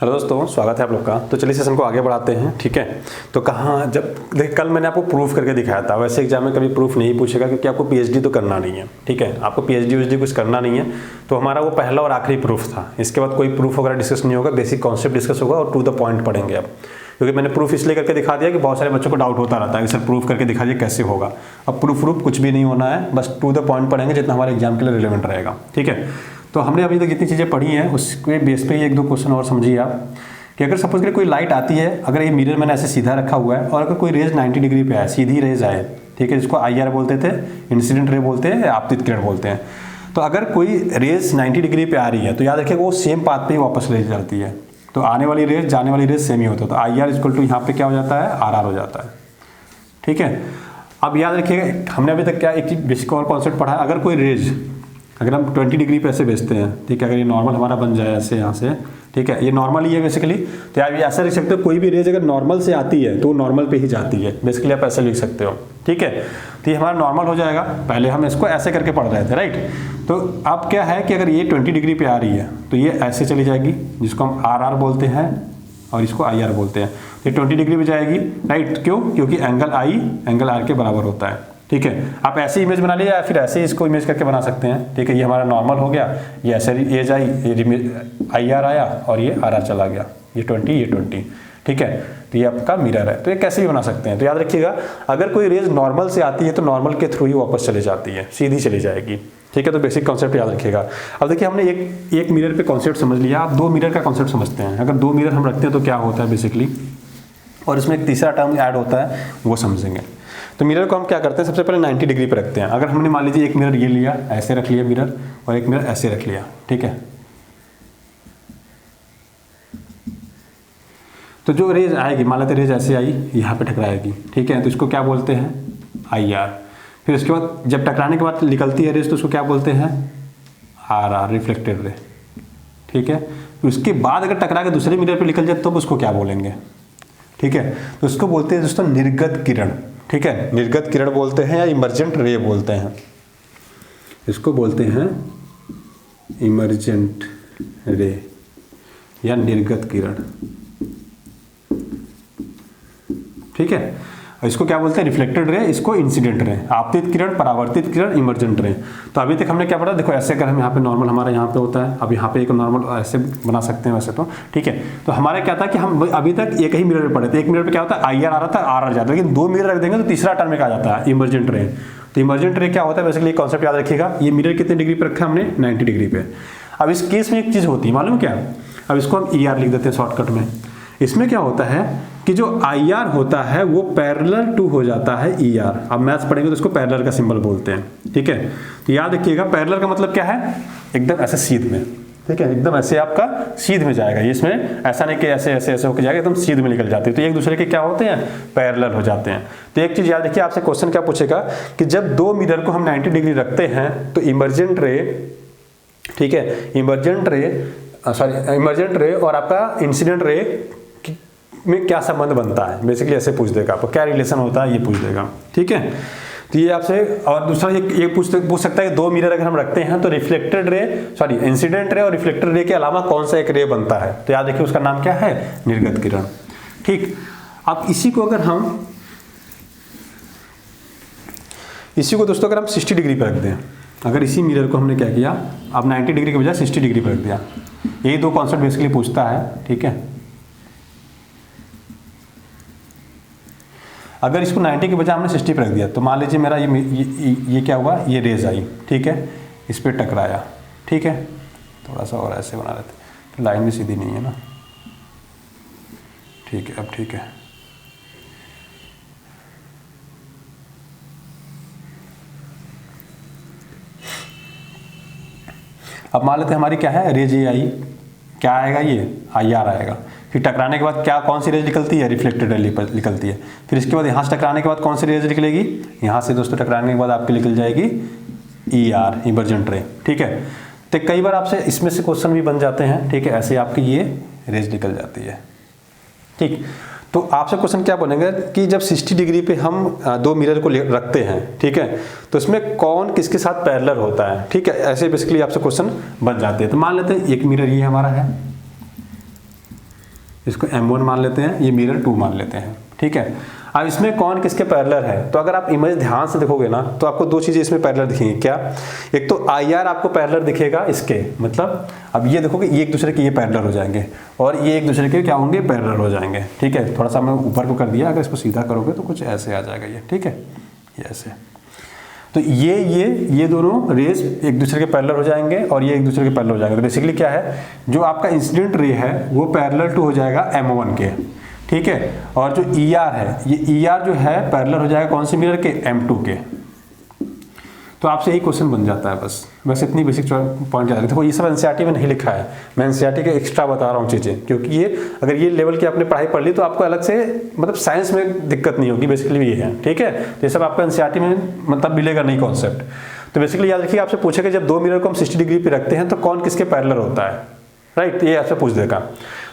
Hello दोस्तों, स्वागत है आप लोग का। तो चलिए सेशन को आगे बढ़ाते हैं। ठीक है, तो कहाँ जब देखिए कल मैंने आपको प्रूफ करके दिखाया था। वैसे एग्जाम में कभी प्रूफ नहीं पूछेगा क्योंकि आपको पीएचडी तो करना नहीं है। ठीक है, आपको पीएचडी कुछ करना नहीं है। तो हमारा वो पहला और आखिरी प्रूफ था। इसके बाद कोई प्रूफ वगैरह डिस्कस नहीं होगा, बेसिक कॉन्सेप्ट डिस्कस होगा और टू द पॉइंट पढ़ेंगे आप। क्योंकि मैंने प्रूफ इसलिए करके दिखा दिया कि बहुत सारे बच्चों को डाउट होता रहता है कि सर प्रूफ करके दिखा दिए कैसे होगा। अब प्रूफ कुछ भी नहीं होना है, बस टू द पॉइंट पढ़ेंगे जितना हमारे एग्जाम के लिए रिलेवेंट रहेगा। ठीक है, तो हमने अभी तक जितनी चीज़ें पढ़ी हैं उसके बेस पे एक दो क्वेश्चन और समझिए आप कि अगर सपोज करें कोई लाइट आती है, अगर ये मिरर मैंने ऐसे सीधा रखा हुआ है और अगर कोई रेज 90 डिग्री पे है, सीधी रेज आए, ठीक है, जिसको IR बोलते थे, इंसिडेंट रे बोलते हैं या आपतित किरण बोलते हैं। तो अगर कोई रेज 90 डिग्री पे आ रही है तो याद रखिएगा वो सेम पाथ पे ही वापस ले जाती है। तो आने वाली रेज जाने वाली रेज सेम ही होता है। तो IR इक्वल टू यहाँ पे क्या हो जाता है, RR हो जाता है। ठीक है, अब याद रखिएगा हमने अभी तक क्या एक बेसिक और कॉन्सेप्ट पढ़ा है। अगर कोई रेज अगर हम 20 डिग्री पे ऐसे भेजते हैं, ठीक है, अगर ये नॉर्मल हमारा बन जाए ऐसे यहाँ से, ठीक है, ये नॉर्मल ही है बेसिकली। तो आप ये ऐसा लिख सकते हो, कोई भी रेज अगर नॉर्मल से आती है तो वो नॉर्मल पे ही जाती है। बेसिकली आप ऐसे लिख सकते हो। ठीक है, तो ये हमारा नॉर्मल हो जाएगा। पहले हम इसको ऐसे करके पढ़ रहे थे, राइट। तो अब क्या है कि अगर ये 20 डिग्री पे आ रही है तो ये ऐसे चली जाएगी, जिसको हम RR बोलते हैं और इसको IR बोलते हैं। ये 20 डिग्री पे जाएगी, राइट। क्यों? क्योंकि एंगल I एंगल R के बराबर होता है। ठीक है, आप ऐसे इमेज बना लीजिए या फिर ऐसे ही इसको इमेज करके बना सकते हैं। ठीक है, ये हमारा नॉर्मल हो गया, ये ऐसे एज आई, ये IR आया और ये RR चला गया, ये 20 ये 20। ठीक है, तो ये आपका मिरर है। तो ये कैसे भी बना सकते हैं। तो याद रखिएगा अगर कोई रेज नॉर्मल से आती है तो नॉर्मल के थ्रू ही वापस चली जाती है, सीधी चली जाएगी। ठीक है, तो बेसिक कॉन्सेप्ट याद रखिएगा। अब देखिए हमने एक मिरर पे कॉन्सेप्ट समझ लिया, आप दो मिरर का कॉन्सेप्ट समझते हैं। अगर दो मिरर हम रखते हैं तो क्या होता है बेसिकली, और इसमें एक तीसरा टर्म ऐड होता है, वो समझेंगे। तो मिरर को हम क्या करते हैं, सबसे पहले 90 डिग्री पे रखते हैं। अगर हमने मान लीजिए एक मिरर ये लिया, ऐसे रख लिया मिरर, और एक मिरर ऐसे रख लिया। ठीक है, तो जो रेज आएगी, मान लेते रेज ऐसे आई, यहाँ पे टकराएगी। ठीक है, तो इसको क्या बोलते हैं, IR। फिर उसके बाद जब टकराने के बाद निकलती है रेज तो उसको क्या बोलते हैं, RR, रिफ्लेक्टेड रे। ठीक है, तो उसके बाद अगर टकरा के दूसरे मिरर पे निकल जाए तो उसको क्या बोलेंगे। ठीक है, तो उसको बोलते हैं दोस्तों निर्गत किरण। ठीक है, निर्गत किरण बोलते हैं या इमर्जेंट रे बोलते हैं। इसको बोलते हैं इमर्जेंट रे या निर्गत किरण। ठीक है, इसको क्या बोलते हैं, रिफ्लेक्टेड रे, इसको इंसिडेंट रे, आपतित किरण, परावर्तित किरण, इमर्जेंट रे। तो अभी तक हमने क्या पढ़ा, देखो ऐसे अगर हम यहाँ पे नॉर्मल हमारा यहाँ पे होता है, अब यहाँ पे एक नॉर्मल ऐसे बना सकते हैं वैसे तो। ठीक है, तो हमारा क्या था कि हम अभी तक एक ही मिरर पे पढ़े थे। एक मिरर पे क्या होता है, IR आ रहा था, RR जाता है, लेकिन दो मिरर रख देंगे तो तीसरा टर्म में क्या आ जाता है, इमर्जेंट रे। तो इमर्जेंट रे क्या होता है बेसिकली, कॉन्सेप्ट याद रखिएगा। ये मिरर कितने डिग्री पे रखा है हमने, 90 डिग्री पे। अब इस केस में एक चीज होती है, मालूम क्या, अब इसको हम ER लिख देते हैं शॉर्टकट में। इसमें क्या होता है कि जो IR होता है वो पैरेलल टू हो जाता है ER। अब मैथ्स पढ़ेंगे तो इसको पैरेलल का सिंबल बोलते हैं। ठीक है, तो याद रखिएगा पैरेलल का मतलब क्या है, एकदम ऐसे सीध में। ठीक है, एकदम ऐसे आपका सीध में जाएगा। इसमें ऐसा नहीं कि ऐसे ऐसे ऐसे होकर जाएगा, एकदम सीध में निकल जाते हैं। तो एक दूसरे के क्या होते हैं, पैरेलल हो जाते हैं। तो एक चीज याद रखिए, आपसे क्वेश्चन क्या पूछेगा कि जब दो मिरर को हम 90 डिग्री रखते हैं तो इमर्जेंट रे, ठीक है, इमर्जेंट रे और आपका इंसिडेंट रे में क्या संबंध बनता है, बेसिकली ऐसे पूछ देगा आपको, क्या रिलेशन होता है ये पूछ देगा। ठीक है, तो ये आपसे, और दूसरा ये पूछ सकता है कि दो मिरर अगर हम रखते हैं तो रिफ्लेक्टेड रे, इंसिडेंट रे और रिफ्लेक्टेड रे के अलावा कौन सा एक रे बनता है। तो याद रखिए उसका नाम क्या है, निर्गत किरण। ठीक, अब इसी को दोस्तों अगर हम 60 डिग्री पर रख दें, अगर इसी मिरर को हमने क्या किया, अब 90 डिग्री के बजाय 60 डिग्री पर रख दिया, यही दो कॉन्सेप्ट बेसिकली पूछता है। ठीक है, अगर इसको 90 के बजाय हमने 60 पर रख दिया तो मान लीजिए मेरा ये क्या हुआ, ये रेज आई, ठीक है, इस पर टकराया। ठीक है, थोड़ा सा और ऐसे बना लेते, तो लाइन भी सीधी नहीं है ना। ठीक है, अब ठीक है, अब मान लेते हैं हमारी क्या है, रेज ये आई, क्या आएगा, ये IR आएगा। फिर टकराने के बाद क्या, कौन सी रेज निकलती है, रिफ्लेक्टेड रे निकलती है। फिर इसके बाद यहाँ से टकराने के बाद कौन सी रेज निकलेगी, यहाँ से दोस्तों टकराने के बाद आपकी निकल जाएगी ER, इमर्जेंट रे। ठीक है, तो कई बार आपसे इसमें से क्वेश्चन भी बन जाते हैं। ठीक है, ऐसे आपकी ये रेज निकल जाती है। ठीक, तो आपसे क्वेश्चन क्या बनेगा कि जब 60 डिग्री पे हम दो मिरर को रखते हैं, ठीक है, तो इसमें कौन किसके साथ पैरेलल होता है। ठीक है, ऐसे बेसिकली आपसे क्वेश्चन बन जाते हैं। तो मान लेते हैं एक मिरर ये हमारा है, इसको M1 मान लेते हैं, ये मिरर 2 मान लेते हैं, ठीक है। अब इसमें कौन किसके पैरेलल है, तो अगर आप इमेज ध्यान से देखोगे ना तो आपको दो चीज़ें इसमें पैरेलल दिखेंगी। क्या? एक तो IR आपको पैरेलल दिखेगा इसके, मतलब अब ये देखोगे ये एक दूसरे के ये पैरेलल हो जाएंगे और ये एक दूसरे के क्या होंगे, पैरेलल हो जाएंगे, ठीक है। थोड़ा सा मैं ऊपर को कर दिया, अगर इसको सीधा करोगे तो कुछ ऐसे आ जाएगा ये, ठीक है, ये ऐसे। तो ये दोनों रेज एक दूसरे के पैरेलल हो जाएंगे और ये एक दूसरे के पैरेलल हो जाएंगे। तो बेसिकली क्या है, जो आपका इंसिडेंट रे है वो पैरेलल टू हो जाएगा M1 के, ठीक है। और जो ER है, ये ER जो है पैरेलल हो जाएगा कौन से मिरर के, M2 के। तो आपसे यही क्वेश्चन बन जाता है, बस इतनी बेसिक पॉइंट याद रखिए। देखो ये सब NCERT में नहीं लिखा है, मैं NCERT के एक्स्ट्रा बता रहा हूँ चीज़ें, क्योंकि ये अगर ये लेवल की आपने पढ़ाई पढ़ ली तो आपको अलग से मतलब साइंस में दिक्कत नहीं होगी, बेसिकली ये है, ठीक है। तो ये सब आपको NCERT में मतलब मिलेगा नहीं कॉन्सेप्ट। तो बेसिकली याद रखिए, आपसे पूछेगा जब दो मिरर को हम 60 डिग्री पे रखते हैं तो कौन किसके पैरेलल होता है, राइट, ये आपसे पूछ देगा।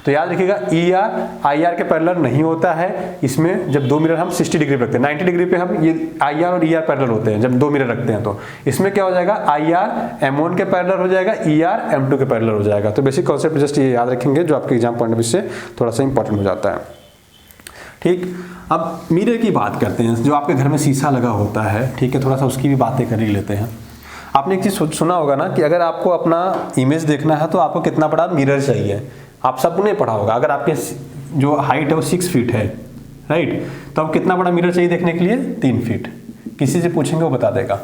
तो याद रखिएगा ER IR के पैरेलल नहीं होता है इसमें, जब दो मिरर हम 60 डिग्री पे रखते हैं। 90 डिग्री पे हम ये IR और ER पैरेलल होते हैं जब दो मिरर रखते हैं। तो इसमें क्या हो जाएगा, IR M1 के पैरेलल हो जाएगा, ER M2 के पैरेलल हो जाएगा। तो बेसिक कॉन्सेप्ट जस्ट ये याद रखेंगे, जो आपके एग्जाम पॉइंट ऑफ व्यू से थोड़ा सा इंपॉर्टेंट हो जाता है, ठीक। अब मिरर की बात करते हैं, जो आपके घर में शीशा लगा होता है, ठीक है, थोड़ा सा उसकी भी बातें कर ही लेते हैं। आपने एक चीज़ सुना होगा ना कि अगर आपको अपना इमेज देखना है तो आपको कितना बड़ा मिरर चाहिए, आप सबने पढ़ा होगा। अगर आपके जो हाइट है वो 6 फीट है, राइट, तो अब कितना बड़ा मिरर चाहिए देखने के लिए, 3 फीट। किसी से पूछेंगे वो बता देगा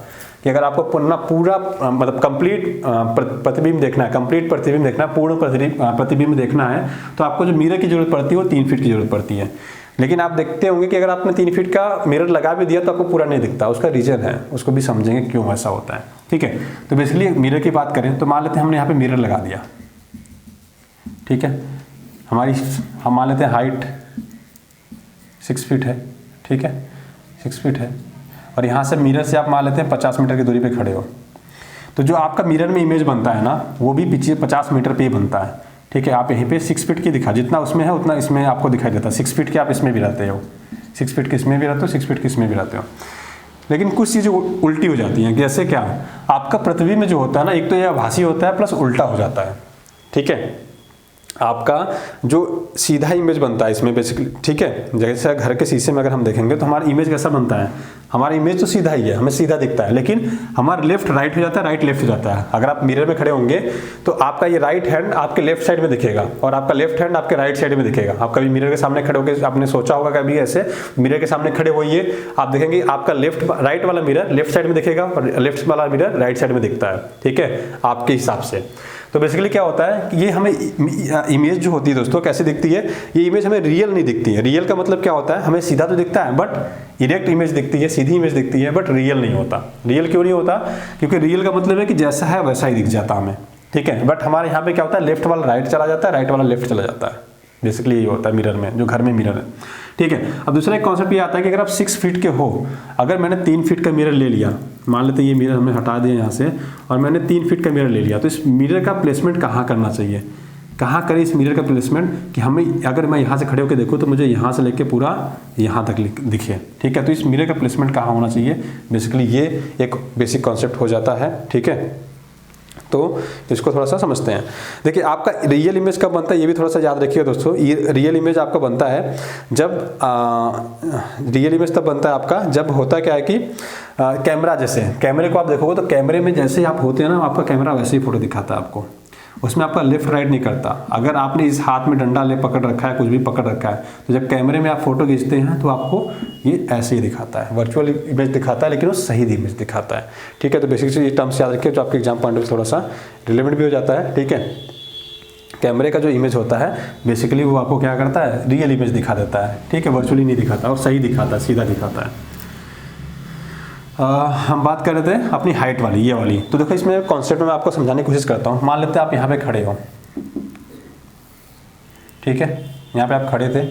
कि अगर आपको पूरा मतलब कंप्लीट प्रतिबिंब देखना है, कंप्लीट प्रतिबिंब देखना है, पूर्ण प्रतिबिंब देखना है, तो आपको जो मिरर की जरूरत पड़ती है वो 3 फीट की जरूरत पड़ती है। लेकिन आप देखते होंगे कि अगर आपने 3 फीट का मिरर लगा भी दिया तो आपको पूरा नहीं दिखता, उसका रीजन है, उसको भी समझेंगे क्यों ऐसा होता है, ठीक है। तो बेसिकली मिरर की बात करें तो मान लेते हैं हमने यहाँ पे मिरर लगा दिया, ठीक है। हम मान लेते हैं हाइट 6 फीट है, ठीक है, 6 फीट है, और यहाँ से मिरर से आप मान लेते हैं 50 मीटर की दूरी पे खड़े हो। तो जो आपका मिरर में इमेज बनता है ना वो भी पीछे 50 मीटर पे ही बनता है, ठीक है। आप यहीं पे 6 फीट की दिखा, जितना उसमें है उतना इसमें आपको दिखाई देता है। 6 फीट के आप इसमें भी रहते हो, 6 फीट के इसमें भी रहते हो, 6 फीट के इसमें भी रहते हो। लेकिन कुछ चीज़ें उल्टी हो जाती हैं, जैसे क्या, आपका प्रतिबिंब में जो होता है ना, एक तो यह आभासी होता है प्लस उल्टा हो जाता है, ठीक है। आपका जो सीधा इमेज बनता है इसमें बेसिकली, ठीक है, जैसे घर के शीशे में अगर हम देखेंगे तो हमारा इमेज कैसा बनता है, हमारा इमेज तो सीधा ही है, हमें सीधा दिखता है, लेकिन हमारा लेफ्ट राइट हो जाता है, राइट लेफ्ट हो जाता है। अगर आप मिरर में खड़े होंगे तो आपका ये राइट हैंड आपके लेफ्ट साइड में दिखेगा और आपका लेफ्ट हैंड आपके राइट साइड में दिखेगा। आप कभी मिरर के सामने खड़े होकर आपने सोचा होगा कभी ऐसे, मिरर के सामने खड़े होइए, आप देखेंगे आपका राइट वाला मिरर लेफ्ट साइड में दिखेगा और लेफ्ट वाला मिरर राइट साइड में दिखता है, ठीक है, आपके हिसाब से। तो बेसिकली क्या होता है कि ये हमें इमेज जो होती है दोस्तों कैसे दिखती है, ये इमेज हमें रियल नहीं दिखती है। रियल का मतलब क्या होता है, हमें सीधा तो दिखता है बट इरेक्ट इमेज दिखती है, सीधी इमेज दिखती है, बट रियल नहीं होता। रियल क्यों नहीं होता, क्योंकि रियल का मतलब है कि जैसा है वैसा ही दिख जाता हमें, ठीक है। बट हमारे यहाँ पे क्या होता है, लेफ्ट वाला राइट चला जाता है, राइट वाला लेफ्ट चला जाता है। बेसिकली ये होता है मिरर में, जो घर में मिरर है, ठीक है। अब दूसरा एक कॉन्सेप्ट ये आता है कि अगर आप 6 फीट के हो, अगर मैंने 3 फीट का मिरर ले लिया, मान लेते हैं ये मिरर हमने हटा दिया यहाँ से और मैंने 3 फीट का मिरर ले लिया, तो इस मिरर का प्लेसमेंट कहाँ करना चाहिए, कहाँ करें इस मिरर का प्लेसमेंट कि हमें, अगर मैं यहाँ से खड़े होकर देखूँ तो मुझे यहाँ से लेके पूरा यहाँ तक दिखे, ठीक है। तो इस मिरर का प्लेसमेंट कहाँ होना चाहिए, बेसिकली ये एक बेसिक कॉन्सेप्ट हो जाता है, ठीक है। तो इसको थोड़ा सा समझते हैं। देखिए आपका रियल इमेज कब बनता है, ये भी थोड़ा सा याद रखिएगा दोस्तों। ये रियल इमेज आपका बनता है जब रियल इमेज तब बनता है आपका जब होता क्या है कि कैमरा, जैसे कैमरे को आप देखोगे तो कैमरे में जैसे ही आप होते हैं ना, आपका कैमरा वैसे ही फोटो दिखाता है आपको, उसमें आपका लेफ्ट राइट नहीं करता। अगर आपने इस हाथ में डंडा ले पकड़ रखा है, कुछ भी पकड़ रखा है, तो जब कैमरे में आप फोटो खींचते हैं तो आपको ये ऐसे ही दिखाता है, वर्चुअल इमेज दिखाता है, लेकिन वो सही इमेज दिखाता है, ठीक है। तो बेसिकली ये टर्म्स याद रखिए, जो आपके एग्जाम पॉइंट ऑफ थोड़ा सा रिलेवेंट भी हो जाता है, ठीक है। कैमरे का जो इमेज होता है बेसिकली वो आपको क्या करता है, रियल इमेज दिखा देता है, ठीक है, वर्चुअली नहीं दिखाता और सही दिखाता है, सीधा दिखाता है। हम बात कर रहे थे अपनी हाइट वाली, ये वाली। तो देखो इसमें कॉन्सेप्ट में आपको समझाने की कोशिश करता हूँ। मान लेते हैं आप यहाँ पे खड़े हो, ठीक है, यहाँ पे आप खड़े थे,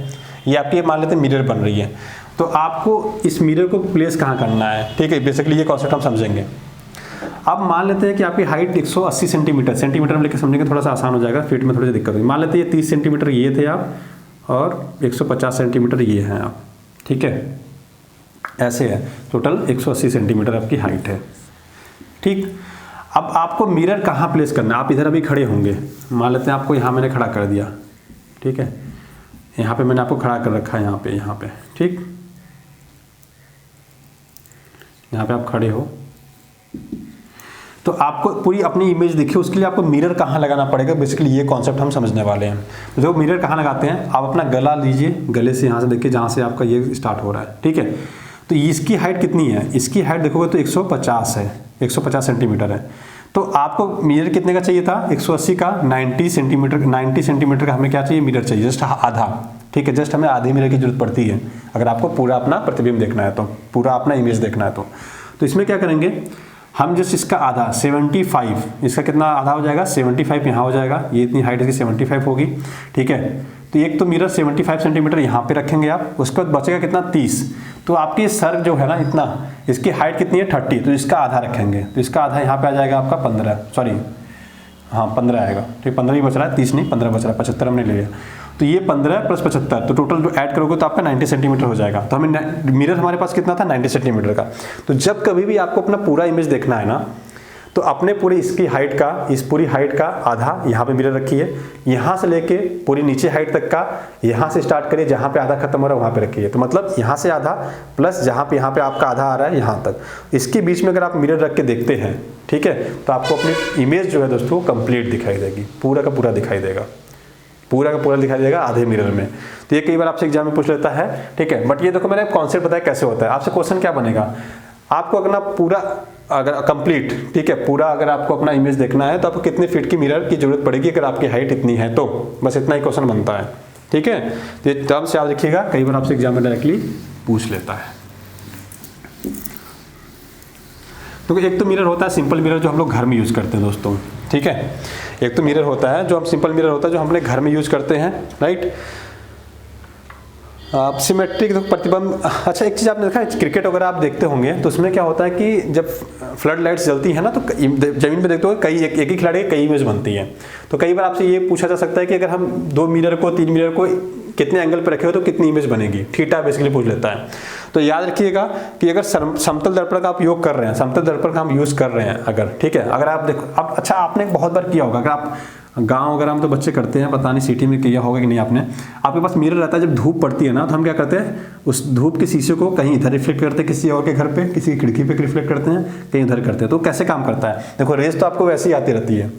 ये आपकी मान लेते हैं मिरर बन रही है, तो आपको इस मिरर को प्लेस कहाँ करना है, ठीक है। बेसिकली ये कॉन्सेप्ट हम समझेंगे। अब मान लेते हैं कि आपकी हाइट 180 सेंटीमीटर, सेंटीमीटर में लेकर समझेंगे थोड़ा सा आसान हो जाएगा, फीट में थोड़ी सी दिक्कत होगी। मान लेते हैं ये 30 सेंटीमीटर ये थे आप और 150 सेंटीमीटर ये हैं आप, ठीक है, ऐसे है। टोटल 180 सेंटीमीटर आपकी हाइट है, ठीक। अब आपको मिरर कहाँ प्लेस करना है, आप इधर अभी खड़े होंगे, मान लेते हैं आपको यहाँ मैंने खड़ा कर दिया, ठीक है। यहाँ पे मैंने आपको खड़ा कर रखा है, यहाँ पे ठीक, यहाँ पे आप खड़े हो तो आपको पूरी अपनी इमेज दिखे, उसके लिए आपको मिरर कहाँ लगाना पड़ेगा, बेसिकली ये कॉन्सेप्ट हम समझने वाले हैं। तो जो मिरर कहाँ लगाते हैं, आप अपना गला लीजिए, गले से यहाँ से देखिए जहाँ से आपका ये स्टार्ट हो रहा है, ठीक है। तो इसकी हाइट कितनी है, इसकी हाइट देखोगे तो 150 है, 150 सेंटीमीटर है। तो आपको मिरर कितने का चाहिए था, 180 का 90 सेंटीमीटर का हमें क्या चाहिए, मिरर चाहिए, जस्ट आधा, ठीक है। जस्ट हमें आधे मिरर की जरूरत पड़ती है अगर आपको पूरा अपना प्रतिबिंब देखना है, तो पूरा अपना इमेज देखना है। तो इसमें क्या करेंगे हम, जस्ट इसका आधा 75, इसका कितना आधा हो जाएगा, 75 यहाँ हो जाएगा, ये इतनी हाइट इसकी 75 होगी, ठीक है। तो एक तो मिरर 75 सेंटीमीटर यहाँ पे रखेंगे आप, उसके बाद बचेगा कितना 30। तो आपकी सर जो है ना इतना, इसकी हाइट कितनी है 30, तो इसका आधा रखेंगे, तो इसका आधा यहाँ पे आ जाएगा आपका 15 आएगा, ठीक, 15 ही बच रहा है, 30 नहीं 15 बच रहा है, 75 हमने ले लिया। तो ये 15 प्लस 75, तो टोटल जो ऐड करोगे तो आपका 90 सेंटीमीटर हो जाएगा। तो हमें मिरर हमारे पास कितना था, 90 सेंटीमीटर का। तो जब कभी भी आपको अपना पूरा इमेज देखना है ना, तो अपने पूरी इसकी हाइट का, इस पूरी हाइट का आधा यहाँ पे मिरर रखिए, यहाँ से लेके पूरी नीचे हाइट तक का, यहाँ से स्टार्ट करिए, जहाँ पे आधा खत्म हो रहा है वहाँ पे रखिए। तो मतलब यहाँ से आधा प्लस जहाँ पे यहाँ पे आपका आधा आ रहा है यहाँ तक, इसके बीच में अगर आप मिरर रख के देखते हैं, ठीक है, तो आपको अपनी इमेज जो है दोस्तों कंप्लीट दिखाई देगी, पूरा का पूरा दिखाई देगा, पूरा का पूरा दिखाई देगा आधे मिरर में। तो ये कई बार आपसे एग्जाम में पूछ लेता है, ठीक है। बट ये देखो मैंने कॉन्सेप्ट बताया कैसे होता है। आपसे क्वेश्चन क्या बनेगा, आपको अगर पूरा अगर कंप्लीट, ठीक है, पूरा अगर आपको अपना इमेज देखना है तो आपको कितने फीट की मिरर की जरूरत पड़ेगी अगर आपकी हाइट इतनी है, तो बस इतना ही क्वेश्चन बनता है, ठीक है। तो ये टर्म से याद रखिएगा, कई बार आपसे एग्जाम में डायरेक्टली पूछ लेता है। तो एक तो मिरर होता है सिंपल मिरर जो हम लोग घर में यूज करते हैं दोस्तों, ठीक है। एक तो मिरर होता है जो हम सिंपल मिरर होता है जो हम अपने घर में यूज करते हैं, राइट। सिमेट्रिक प्रतिबिंब, अच्छा एक चीज़ आपने देखा है, क्रिकेट वगैरह आप देखते होंगे तो उसमें क्या होता है कि जब फ्लड लाइट्स जलती है ना, तो जमीन पे देखते हो कई एक ही खिलाड़ी की कई इमेज बनती है। तो कई बार आपसे ये पूछा जा सकता है कि अगर हम 2 मिरर को 3 मिरर को कितने एंगल पर रखे हो तो कितनी इमेज बनेगी, थीटा बेसिकली पूछ लेता है। तो याद रखिएगा कि अगर समतल दर्पण का आप योग कर रहे हैं, समतल दर्पण का हम यूज कर रहे हैं अगर, ठीक है, अगर आप देखो अब, अच्छा आपने बहुत बार किया होगा, अगर आप गांव वगैरह में तो बच्चे करते हैं, पता नहीं सिटी में किया होगा कि नहीं आपने, आपके पास मिरर रहता है, जब धूप पड़ती है ना तो हम क्या करते हैं, उस धूप के शीशे को कहीं इधर रिफ्लेक्ट करते हैं, किसी और के घर पे, किसी की खिड़की पे रिफ्लेक्ट करते हैं, कहीं उधर करते हैं। तो कैसे काम करता है, देखो रेस तो आपको वैसे ही आती रहती है।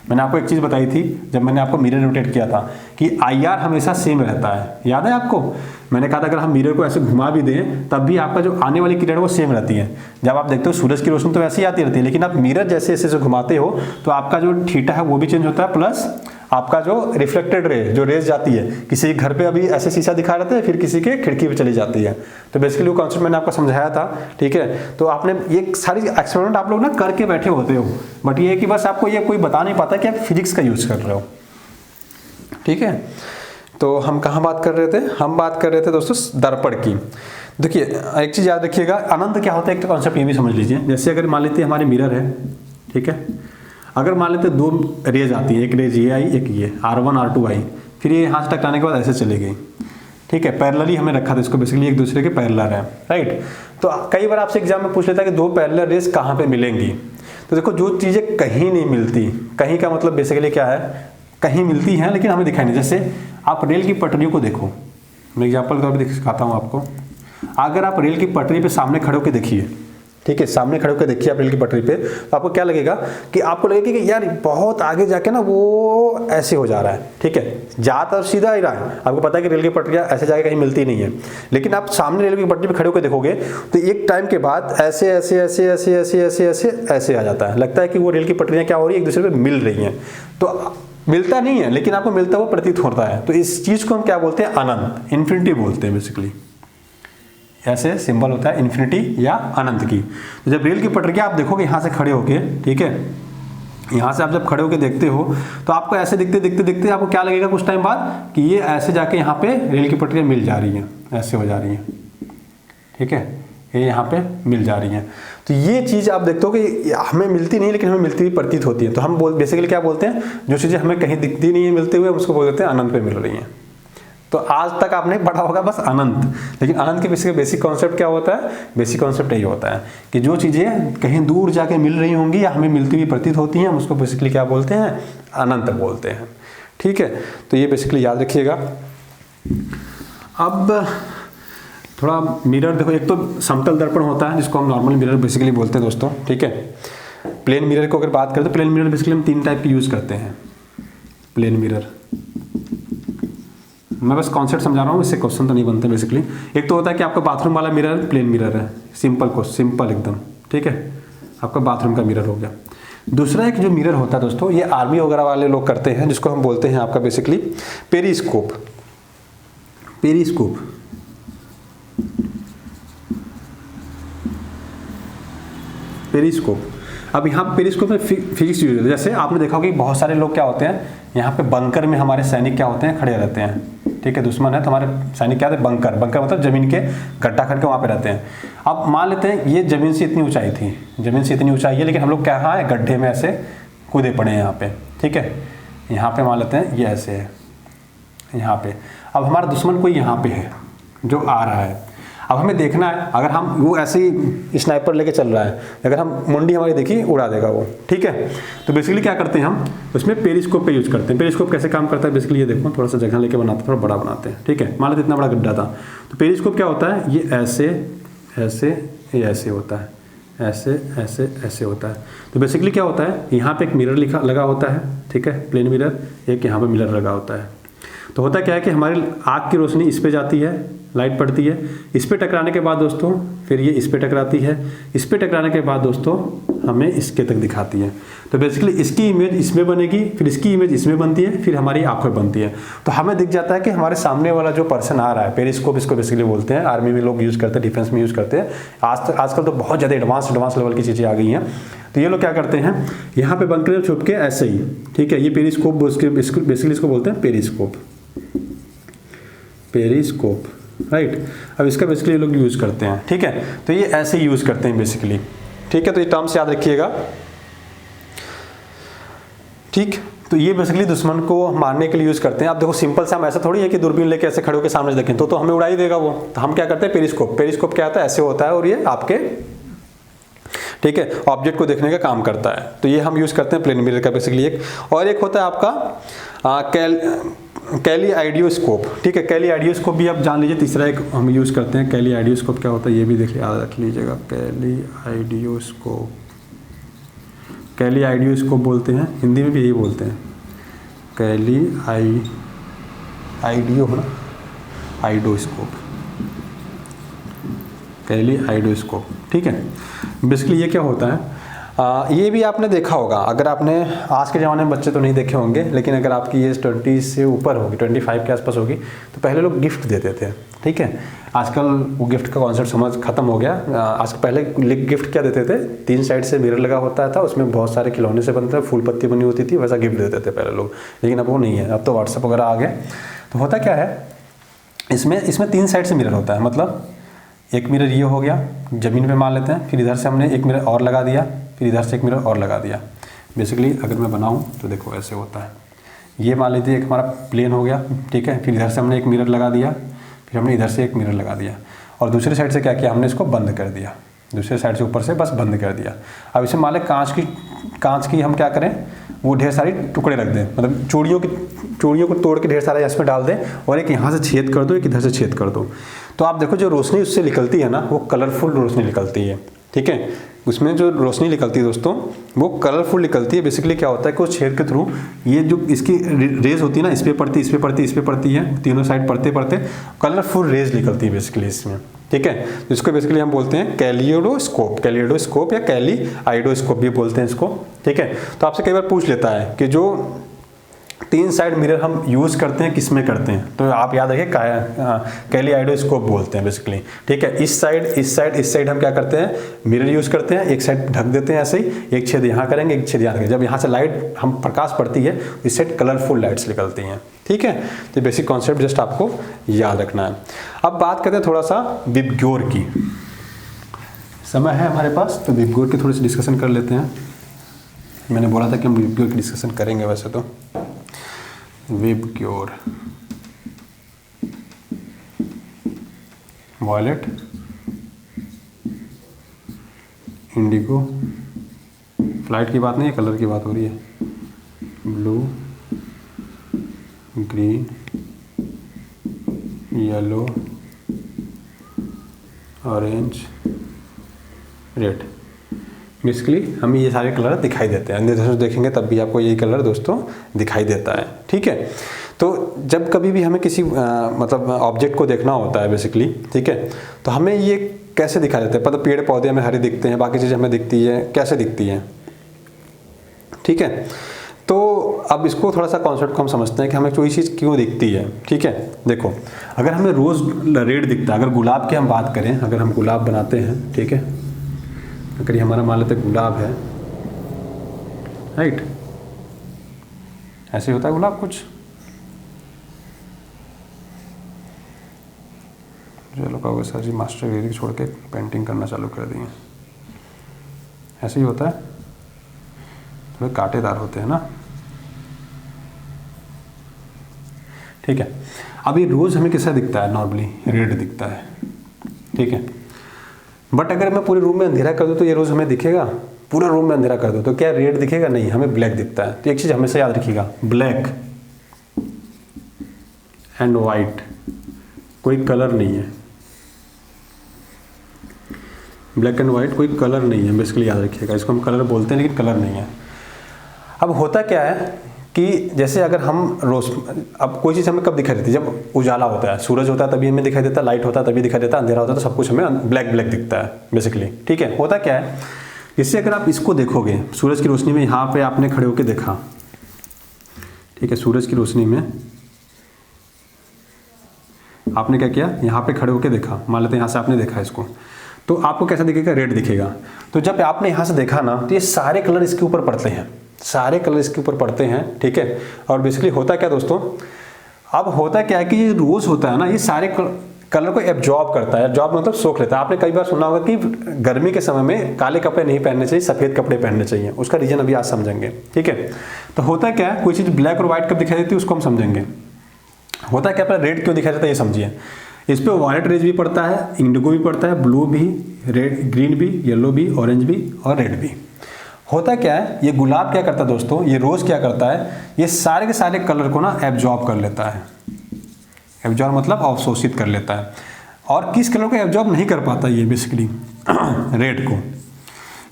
मैंने आपको एक चीज़ बताई थी जब मैंने आपको मिरर रोटेट किया था कि IR हमेशा सेम रहता है, याद है आपको। मैंने कहा था अगर हम मिरर को ऐसे घुमा भी दें तब भी आपका जो आने वाली किरण वो सेम रहती है। जब आप देखते हो सूरज की रोशनी तो वैसे ही आती रहती है, लेकिन आप मिरर जैसे ऐसे घुमाते हो तो आपका जो थीटा है वो भी चेंज होता है, प्लस आपका जो रिफ्लेक्टेड रे जो रेज जाती है, किसी घर पे अभी ऐसे शीशा दिखा रहता है, फिर किसी के खिड़की पे चली जाती है। तो बेसिकली वो कॉन्सेप्ट मैंने आपको समझाया था, ठीक है। तो आपने ये सारी एक्सपेरिमेंट आप लोग ना करके बैठे होते हो, बट ये है कि बस आपको ये कोई बता नहीं पाता कि आप फिजिक्स का यूज कर रहे हो, ठीक है। तो हम कहाँ बात कर रहे थे, हम बात कर रहे थे दोस्तों दर्पण की। देखिए एक चीज़ याद रखिएगा, अनंत क्या होता है, एक तो कॉन्सेप्ट ये भी समझ लीजिए। जैसे अगर मान लेते हैं हमारे मिरर है, ठीक है, अगर मान लेते 2 रेज आती है, एक रेज ये आई, एक ये R1 R2 आई, फिर ये यहाँ से टकराने के बाद ऐसे चली गई, ठीक है। पैरेलली हमने रखा था इसको, बेसिकली एक दूसरे के पैरेलल है, राइट। तो कई बार आपसे एग्जाम में पूछ लेता है कि 2 पैरेलल रेज कहाँ पे मिलेंगी। तो देखो जो चीज़ें कहीं नहीं मिलती, कहीं का मतलब बेसिकली क्या है, कहीं मिलती हैं लेकिन हमें दिखाई नहीं। जैसे आप रेल की पटरियों को देखो, मैं एग्जाम्पल के तौर पर दिखाता हूँ आपको। अगर आप रेल की पटरी पे सामने खड़े होकर देखिए, ठीक है, सामने खड़े होकर देखिए आप रेल की पटरी पे, तो आपको क्या लगेगा कि आपको लगेगा कि यार बहुत आगे जाके ना वो ऐसे हो जा रहा है, ठीक है, जा तो सीधा ही रहा है। आपको पता है कि रेल की पटरियाँ ऐसे जाके कहीं मिलती नहीं है, लेकिन आप सामने रेल की पटरी पे खड़े होकर देखोगे तो एक टाइम के बाद ऐसे ऐसे ऐसे ऐसे ऐसे ऐसे ऐसे ऐसे आ जाता है। लगता है कि वो रेल की पटरियाँ क्या हो रही है, एक दूसरे पे मिल रही हैं। तो मिलता नहीं है लेकिन आपको मिलता हुआ प्रतीत होता है। तो इस चीज़ को हम क्या बोलते हैं, अनंत, इन्फिनिटी बोलते हैं बेसिकली। ऐसे सिंबल होता है इन्फिनिटी या अनंत की। तो जब रेल की पटरी आप देखोगे यहाँ से खड़े होके, ठीक है, यहाँ से आप जब खड़े होके देखते हो तो आपको ऐसे दिखते दिखते दिखते आपको क्या लगेगा कुछ टाइम बाद कि ये ऐसे जाके यहाँ पे रेल की पटरियाँ मिल जा रही हैं, ऐसे हो जा रही हैं, ठीक है, ये यहाँ पे मिल जा रही हैं। तो ये चीज़ आप देखते हो कि हमें मिलती नहीं लेकिन हमें मिलती हुई प्रतीत होती है। तो हम बेसिकली क्या बोलते हैं, जो चीज़ें हमें कहीं दिखती नहीं है मिलते हुए, हम उसको बोलते हैं अनंत पे मिल रही हैं। तो आज तक आपने पढ़ा होगा बस अनंत, लेकिन अनंत के पीछे बेसिक कॉन्सेप्ट क्या होता है, बेसिक कॉन्सेप्ट यही होता है कि जो चीज़ें कहीं दूर जाके मिल रही होंगी या हमें मिलती हुई प्रतीत होती हैं, हम उसको बेसिकली क्या बोलते हैं, अनंत बोलते हैं, ठीक है। तो ये बेसिकली याद रखिएगा। अब थोड़ा मिरर देखो, एक तो समतल दर्पण होता है जिसको हम नॉर्मल मिरर बेसिकली बोलते हैं दोस्तों, ठीक है। प्लेन मिरर को अगर बात करें तो प्लेन मिरर बेसिकली हम 3 टाइप की यूज़ करते हैं। प्लेन मिरर, मैं बस कॉन्सेप्ट समझा रहा हूँ, इससे क्वेश्चन तो नहीं बनते बेसिकली। एक तो होता है कि आपका बाथरूम वाला मिरर प्लेन मिरर है, सिंपल एकदम, ठीक है, आपका बाथरूम का मिरर हो गया। दूसरा एक जो मिरर होता है दोस्तों, ये आर्मी वगैरह वाले लोग करते हैं, जिसको हम बोलते हैं आपका बेसिकली पेरिस्कोप। पेरिस्कोप पेरिस्कोप अब यहाँ पेरिस्कोप में फिजिक्स यूज होती है। जैसे आपने देखा होगा कि बहुत सारे लोग क्या होते हैं, यहाँ पे बंकर में हमारे सैनिक क्या होते हैं, खड़े रहते हैं, ठीक है। दुश्मन है तो हमारे सैनिक क्या होते हैं, बंकर मतलब जमीन के गड्ढा करके वहाँ पे रहते हैं। अब मान लेते हैं ये जमीन से इतनी ऊंचाई थी, जमीन से इतनी ऊंचाई है, लेकिन हम लोग क्या है, गड्ढे में ऐसे कूदे पड़े हैं यहाँ पे, ठीक है। यहाँ पे मान लेते हैं ये ऐसे है यहाँ पे। अब हमारा दुश्मन कोई यहाँ पे है जो आ रहा है। अब हमें देखना है, अगर हम वो ऐसे ही स्नाइपर लेके चल रहा है, अगर हम मुंडी हमारी देखी उड़ा देगा वो, ठीक है। तो बेसिकली क्या करते हैं हम उसमें पेरिस्कोप पे यूज़ करते हैं। पेरिस्कोप कैसे काम करता है बेसिकली, ये देखो थोड़ा सा जगह लेके बनाते हैं, थोड़ा बड़ा बनाते हैं, ठीक है। मान लो इतना बड़ा गड्ढा था, तो पेरिस्कोप क्या होता है, ये ऐसे ऐसे ये ऐसे होता है, ऐसे ऐसे ऐसे होता है। तो बेसिकली क्या होता है, यहाँ पे एक मिरर लगा होता है, ठीक है, प्लेन मिरर, एक यहाँ पे मिरर लगा होता है। तो होता क्या है कि हमारी आँख की रोशनी इस पे जाती है, लाइट पड़ती है, इस पे टकराने के बाद दोस्तों फिर ये इस पे टकराती है, इस पे टकराने के बाद दोस्तों हमें इसके तक दिखाती है। तो बेसिकली इसकी इमेज इसमें बनेगी, फिर इसकी इमेज इसमें बनती है, फिर हमारी आंखों में बनती है। तो हमें दिख जाता है कि हमारे सामने वाला जो पर्सन आ रहा है। पेरिस्कोप इसको बेसिकली बोलते हैं, आर्मी में लोग यूज़ करते हैं, डिफेंस में यूज़ करते हैं। आजकल तो बहुत ज़्यादा एडवांस लेवल की चीज़ें आ गई हैं। तो ये लोग क्या करते हैं, यहाँ पे बंकर छुप के ऐसे ही, ठीक है, ये पेरिस्कोप बेसिकली इसको बोलते हैं पेरिस्कोप, पेरिस्कोप, राइट। अब इसका बेसिकली ये लोग यूज़ करते हैं, ठीक है। तो ये ऐसे ही यूज़ करते हैं बेसिकली, ठीक है। तो ये टर्म्स याद रखिएगा, ठीक। तो ये बेसिकली दुश्मन को मारने के लिए यूज़ करते हैं। आप देखो सिंपल सा, हम ऐसा थोड़ी है कि दूरबीन लेके ऐसे खड़े होकर सामने देखें तो हमें उड़ा ही देगा वो। तो हम क्या करते हैं, पेरिस्कोप क्या आता है, ऐसे होता है और ये आपके, ठीक है, ऑब्जेक्ट को देखने का काम करता है। तो ये हम यूज़ करते हैं प्लेन मिरर का बेसिकली एक। और एक होता है आपका कैलिआइडियोस्कोप, ठीक है। कैलिआइडियोस्कोप भी आप जान लीजिए, तीसरा एक हम यूज़ करते हैं। कैलिआइडियोस्कोप क्या होता है ये भी देख याद रख लीजिएगा। कैलिआइडियोस्कोप बोलते हैं, हिंदी में भी यही बोलते हैं, कैलिआइडियोस्कोप, ठीक है। बेसिकली ये क्या होता है, ये भी आपने देखा होगा, अगर आपने आज के ज़माने में बच्चे तो नहीं देखे होंगे, लेकिन अगर आपकी एज 20 से ऊपर होगी, 25 के आसपास होगी, तो पहले लोग गिफ्ट देते थे, ठीक है। आजकल वो गिफ्ट का कॉन्सेप्ट समझ खत्म हो गया। आज पहले गिफ्ट क्या देते थे, 3 साइड से मिरर लगा होता था, उसमें बहुत सारे खिलौने से बनता था, फूल पत्ती बनी होती थी, वैसा गिफ्ट देते थे पहले लोग। लेकिन अब वो नहीं है, अब तो व्हाट्सएप वगैरह आ गए। तो होता क्या है, इसमें 3 साइड से मिरर होता है। मतलब एक मिरर ये हो गया, ज़मीन पे मान लेते हैं, फिर इधर से हमने एक मिरर और लगा दिया, फिर इधर से एक मिरर और लगा दिया। बेसिकली अगर मैं बनाऊं तो देखो ऐसे होता है। ये मान लीजिए एक हमारा प्लेन हो गया, ठीक है, फिर इधर से हमने एक मिरर लगा दिया, फिर हमने इधर से एक मिरर लगा दिया, और दूसरी साइड से क्या किया, हमने इसको बंद कर दिया, दूसरे साइड से ऊपर से बस बंद कर दिया। अब इसे मान लें कांच की हम क्या करें, वो ढेर सारी टुकड़े रख दें, मतलब चूड़ियों को तोड़ के ढेर सारा इसमें डाल दें, और एक यहाँ से छेद कर दो, एक इधर से छेद कर दो। तो आप देखो जो रोशनी उससे निकलती है ना, वो कलरफुल रोशनी निकलती है, ठीक है। उसमें जो रोशनी निकलती है दोस्तों, वो कलरफुल निकलती है। बेसिकली क्या होता है कि उस छेद के थ्रू ये जो इसकी रेज होती है ना, इस पे पड़ती, इस पे पड़ती, इस पे पड़ती है, तीनों साइड पड़ते पड़ते कलरफुल रेज निकलती है बेसिकली इसमें, ठीक है। इसको बेसिकली हम बोलते हैं कैलियोडोस्कोप या कैलिआइडोस्कोप भी बोलते हैं इसको, ठीक है। तो आपसे कई बार पूछ लेता है कि जो 3 साइड मिरर हम यूज़ करते हैं किस में करते हैं, तो आप याद रखिए कैलिआइडोस्कोप बोलते हैं बेसिकली, ठीक है। इस साइड हम क्या करते हैं, मिरर यूज़ करते हैं, एक साइड ढक देते हैं ऐसे ही, एक छेद यहाँ करेंगे, एक छेद यहाँ करेंगे। जब यहाँ से लाइट हम प्रकाश पड़ती है, इस साइड कलरफुल लाइट्स निकलती हैं, ठीक है। तो बेसिक कॉन्सेप्ट जस्ट आपको याद रखना है। अब बात करते हैं थोड़ा सा विबग्योर की। समय है हमारे पास, तो विबग्योर की थोड़ी सी डिस्कशन कर लेते हैं। मैंने बोला था कि हम विबग्योर की डिस्कशन करेंगे वैसे तो। विबग्योर, वॉयलेट, इंडिगो, फ्लाइट की बात नहीं है, कलर की बात हो रही है, blue, green, yellow, orange, red, basically हमें ये सारे कलर दिखाई देते हैं। निर्देशों से देखेंगे तब भी आपको यही कलर दोस्तों दिखाई देता है, ठीक है। तो जब कभी भी हमें किसी मतलब ऑब्जेक्ट को देखना होता है बेसिकली, ठीक है, तो हमें ये कैसे दिखाई देते हैं? मतलब पेड़ पौधे हमें हरे दिखते हैं, बाकी चीज़ें हमें दिखती है, कैसे दिखती हैं, ठीक है। तो अब इसको थोड़ा सा कॉन्सेप्ट को हम समझते हैं कि हमें कोई चीज़ क्यों दिखती है, ठीक है। देखो, अगर हमें रोज़ रेड दिखता है, अगर गुलाब की हम बात करें, अगर हम गुलाब बनाते हैं, ठीक है, अगर ये हमारा मान लेते हैं गुलाब है, राइट, ऐसे होता है गुलाब कुछ, जो लोग कहोगे सर जी मास्टर डिग्री छोड़ के पेंटिंग करना चालू कर दिए, ऐसे ही होता है, थोड़े कांटेदार होते हैं ना, ठीक है। अभी रोज़ हमें कैसा दिखता है? नॉर्मली रेड दिखता है, ठीक है। बट अगर मैं पूरे रूम में अंधेरा कर दूं तो ये रोज़ हमें दिखेगा? पूरा रूम में अंधेरा कर दूं तो क्या रेड दिखेगा? नहीं, हमें ब्लैक दिखता है। तो एक चीज़ हमेशा याद रखिएगा, ब्लैक एंड वाइट कोई कलर नहीं है, ब्लैक एंड वाइट कोई कलर नहीं है, बेसिकली याद रखिएगा। इसको हम कलर बोलते हैं लेकिन कलर नहीं है। अब होता क्या है कि जैसे अगर हम रोज, अब कोई चीज़ हमें कब दिखाई देती है? जब उजाला होता है, सूरज होता है तभी हमें दिखाई देता है, लाइट होता है तभी दिखाई देता है, अंधेरा होता है तो सब कुछ हमें ब्लैक ब्लैक दिखता है बेसिकली, ठीक है। होता क्या है, इससे अगर आप इसको देखोगे सूरज की रोशनी में, यहाँ पे आपने खड़े होकर देखा, ठीक है, सूरज की रोशनी में आपने क्या किया, यहाँ पे खड़े होकर देखा, मान लेते हैं यहाँ से आपने देखा इसको, तो आपको कैसा दिखेगा? रेड दिखेगा। तो जब आपने यहाँ से देखा ना, तो ये सारे कलर इसके ऊपर पड़ते हैं, सारे कलर इसके ऊपर पड़ते हैं, ठीक है। और बेसिकली होता क्या दोस्तों, अब होता क्या है कि ये रोज होता है ना, ये सारे कलर को एब्जॉर्ब करता है। एब्जॉर्ब मतलब सोख लेता है। आपने कई बार सुना होगा कि गर्मी के समय में काले कपड़े नहीं पहनने चाहिए, सफ़ेद कपड़े पहनने चाहिए। उसका रीजन अभी आज समझेंगे, ठीक है। तो होता क्या है, कोई चीज़ ब्लैक और व्हाइट कब दिखाई देती है उसको हम समझेंगे। होता क्या, पहले रेड क्यों दिखाई देता है ये समझिए। इस पर वायलेट रेज भी पड़ता है, इंडिगो भी पड़ता है, ब्लू भी, रेड, ग्रीन भी, येलो भी, ऑरेंज भी और रेड भी। होता क्या है, ये गुलाब क्या करता है दोस्तों, ये रोज़ क्या करता है, ये सारे के सारे कलर को ना एब्जॉर्ब कर लेता है। एब्जॉर्ब मतलब अवशोषित कर लेता है। और किस कलर को एब्जॉर्ब नहीं कर पाता ये बेसिकली? रेड को।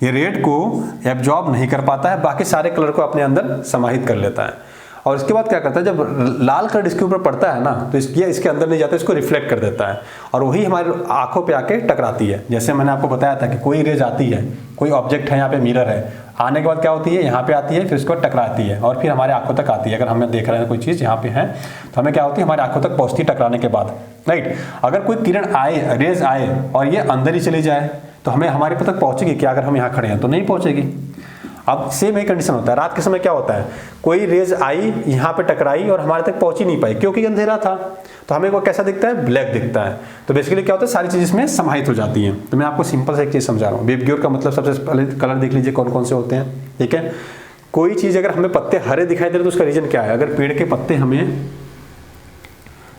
ये रेड को एब्जॉर्ब नहीं कर पाता है, बाकी सारे कलर को अपने अंदर समाहित कर लेता है। और इसके बाद क्या करता है, जब लाल कलर इसके ऊपर पड़ता है ना, तो इसके अंदर नहीं जाता, इसको रिफ्लेक्ट कर देता है और वही हमारे आंखों पे आके टकराती है। जैसे मैंने आपको बताया था कि कोई रेज आती है, कोई ऑब्जेक्ट है, यहाँ पे मिरर है, आने के बाद क्या होती है, यहाँ पे आती है, फिर इसको टकराती है और फिर हमारे आंखों तक आती है। अगर हमें देख रहे हैं कोई चीज़ यहाँ पे है तो हमें क्या होती है, हमारे आंखों तक पहुँचती है टकराने के बाद, राइट। अगर कोई किरण आए, रेज आए और ये अंदर ही चली जाए तो हमें हमारे तक पहुँचेगी क्या? अगर हम यहाँ खड़े हैं तो नहीं पहुँचेगी। अब सेम यही कंडीशन होता है, रात के समय क्या होता है, कोई रेज आई, यहाँ पे टकराई और हमारे तक पहुंच ही नहीं पाई क्योंकि अंधेरा था, तो हमें वो कैसा दिखता है? ब्लैक दिखता है। तो बेसिकली क्या होता है, सारी चीज़ इसमें समाहित हो जाती हैं। तो मैं आपको सिंपल से एक चीज़ समझा रहा हूँ। वेबग्योर का मतलब सबसे पहले कलर देख लीजिए कौन कौन से होते हैं, ठीक है। कोई चीज़ अगर हमें पत्ते हरे दिखाई दे रहे तो उसका रीजन क्या है? अगर पेड़ के पत्ते हमें,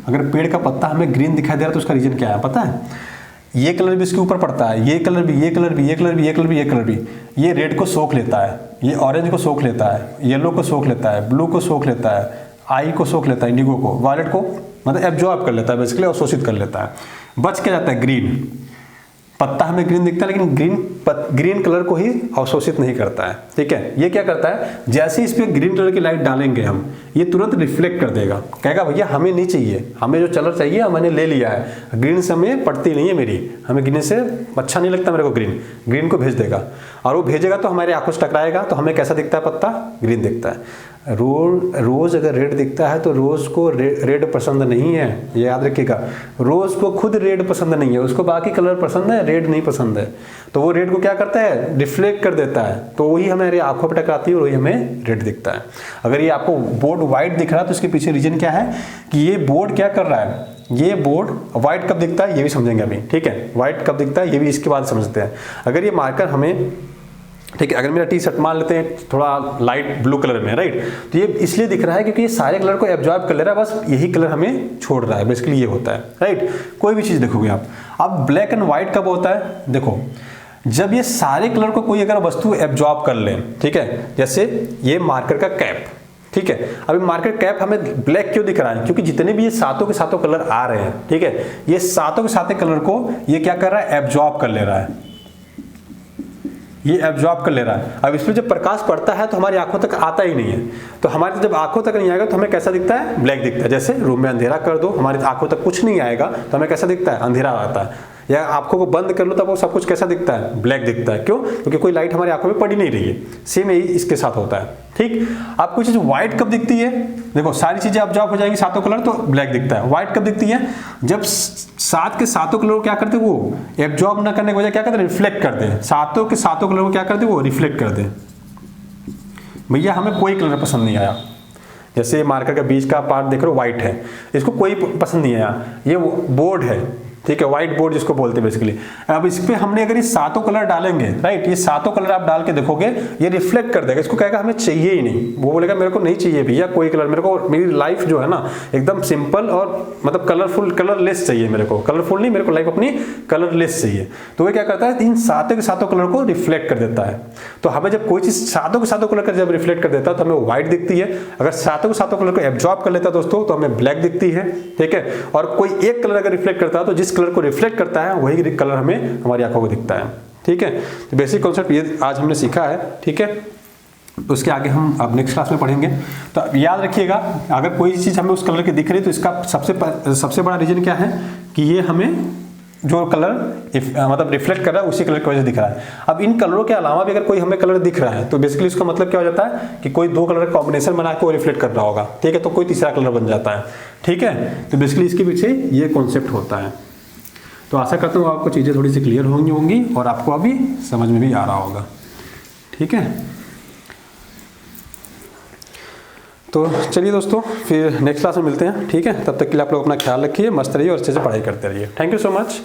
अगर पेड़ का पत्ता हमें ग्रीन दिखाई दे रहा है तो उसका रीजन क्या है पता है? ये कलर भी इसके ऊपर पड़ता है, ये कलर भी, ये कलर भी, ये कलर भी, ये कलर भी, ये कलर भी। ये रेड को सोख लेता है, ये ऑरेंज को सोख लेता है, येलो को सोख लेता है, ब्लू को सोख लेता है, आई को सोख लेता है, इंडिगो को, वायलेट को मतलब एब्जॉर्ब कर लेता है बेसिकली, अवशोषित कर लेता है। बच के जाता है ग्रीन। पत्ता हमें ग्रीन दिखता है लेकिन ग्रीन कलर को ही अवशोषित नहीं करता है, ठीक है। ये क्या करता है, जैसे इस पे ग्रीन कलर की लाइट डालेंगे हम, ये तुरंत रिफ्लेक्ट कर देगा, कहेगा भैया हमें नहीं चाहिए, हमें जो कलर चाहिए मैंने ले लिया है, ग्रीन से हमें पड़ती नहीं है मेरी, हमें ग्रीन से अच्छा नहीं लगता मेरे को, ग्रीन को भेज देगा। और वो भेजेगा तो हमारे आंखों से टकराएगा तो हमें कैसा दिखता है पत्ता? ग्रीन दिखता है। रोज अगर रेड दिखता है तो रोज को रेड पसंद नहीं है, ये याद रखिएगा। रोज को खुद रेड पसंद नहीं है, उसको बाकी कलर पसंद है, रेड नहीं पसंद है। तो वो रेड को क्या करता है? रिफ्लेक्ट कर देता है, तो वही हमारे आंखों पर टकराती है और वही हमें रेड दिखता है। अगर ये आपको बोर्ड व्हाइट दिख रहा है तो इसके पीछे रीजन क्या है कि ये बोर्ड क्या कर रहा है, ये बोर्ड व्हाइट कब दिखता है ये भी समझेंगे अभी, ठीक है। व्हाइट कब दिखता है ये भी इसके बाद समझते हैं। अगर ये मार्कर हमें, ठीक है, अगर मेरा टी शर्ट मान लेते हैं थोड़ा लाइट ब्लू कलर में, राइट, तो ये इसलिए दिख रहा है क्योंकि ये सारे कलर को एब्जॉर्ब कर ले रहा है, बस यही कलर हमें छोड़ रहा है, बेसिकली ये होता है, राइट। कोई भी चीज़ देखोगे आप। अब ब्लैक एंड व्हाइट कब होता है? देखो, जब ये सारे कलर को कोई अगर वस्तु एब्जॉर्ब कर ले, ठीक है, जैसे ये मार्कर का कैप, ठीक है। अभी मार्केट कैप हमें ब्लैक क्यों दिख रहा है, क्योंकि जितने भी ये सातों के सातों कलर आ रहे हैं, ठीक है, ये सातों के सातों कलर को ये क्या कर रहा है, एब्जॉर्ब कर ले रहा है, ये एब्जॉर्ब कर ले रहा है। अब इसमें जब प्रकाश पड़ता है तो हमारी आंखों तक आता ही नहीं है, तो हमारी जब आंखों तक नहीं आएगा तो हमें कैसा दिखता है, ब्लैक दिखता है। जैसे रूम में अंधेरा कर दो, हमारी आंखों तक कुछ नहीं आएगा तो हमें कैसा दिखता है, अंधेरा आता है। या आंखों को बंद कर लो तब वो सब कुछ कैसा दिखता है, ब्लैक दिखता है। क्यों, क्योंकि कोई लाइट हमारी आंखों में पड़ी नहीं रही है। सेम यही इसके साथ होता है, ठीक। आपको चीज व्हाइट कब दिखती है, देखो सारी चीजें ऑब्जॉर्ब हो जाएंगी सातों कलर तो ब्लैक दिखता है। व्हाइट कब दिखती है, जब सात के सातों कलर को क्या करते हैं, वो एब्जॉर्ब ना करने की वजह क्या करते हैं, रिफ्लेक्ट करते हैं। सातों के सातों कलर को क्या करते हैं, वो रिफ्लेक्ट करते हैं। भैया हमें कोई कलर पसंद नहीं आया, जैसे मार्कर का बीच का पार्ट देख रहे हो व्हाइट है, इसको कोई पसंद नहीं आया, ये बोर्ड है, ठीक है, व्हाइट बोर्ड जिसको बोलते हैं बेसिकली। अब इस पे हमने अगर ये सातों कलर डालेंगे, राइट, ये सातों कलर आप डाल के देखोगे ये रिफ्लेक्ट कर देगा, इसको कहेगा हमें चाहिए ही नहीं। वो बोलेगा मेरे को नहीं चाहिए भैया कोई कलर, मेरे को मेरी लाइफ जो है ना एकदम सिंपल और मतलब कलरफुल, कलरलेस चाहिए मेरे को, कलरफुल नहीं, मेरे को लाइफ अपनी कलरलेस चाहिए। तो वो क्या करता है, इन सातों के सातों कलर को रिफ्लेक्ट कर देता है। तो हमें जब कोई चीज सातों के सातों कलर का जब रिफ्लेक्ट कर देता है तो हमें व्हाइट दिखती है। अगर सातों के सातों कलर को एब्जॉर्ब कर लेता है दोस्तों तो हमें ब्लैक दिखती है, ठीक है। और कोई एक कलर अगर रिफ्लेक्ट करता है तो जिस कलर को रिफ्लेक्ट करता है वही कलर हमें हमारी आंखों को दिखता है, ठीक है। तो बेसिक कॉन्सेप्ट ये आज हमने सीखा है, ठीक है। उसके आगे हम अब नेक्स्ट क्लास में पढ़ेंगे। तो याद रखिएगा, अगर कोई चीज हमें उस कलर की दिख रही है तो इसका सबसे बड़ा रीजन क्या है कि ये हमें जो कलर मतलब रिफ्लेक्ट कर रहा है उसी कलर की वजह से दिख रहा है। अब इन कलरों के अलावा भी अगर कोई हमें कलर दिख रहा है तो बेसिकली इसका मतलब क्या हो जाता है कि कोई दो कलर का कॉम्बिनेशन बना के वो रिफ्लेक्ट कर रहा होगा, ठीक है, तो कोई तीसरा कलर बन जाता है, ठीक है। तो बेसिकली इसके पीछे ये कॉन्सेप्ट होता है। तो आशा करता हूँ आपको चीज़ें थोड़ी सी क्लियर होंगी और आपको अभी समझ में भी आ रहा होगा, ठीक है। तो चलिए दोस्तों, फिर नेक्स्ट क्लास में मिलते हैं, ठीक है। तब तक के लिए आप लोग अपना ख्याल रखिए, मस्त रहिए और अच्छे से पढ़ाई करते रहिए। Thank you so much.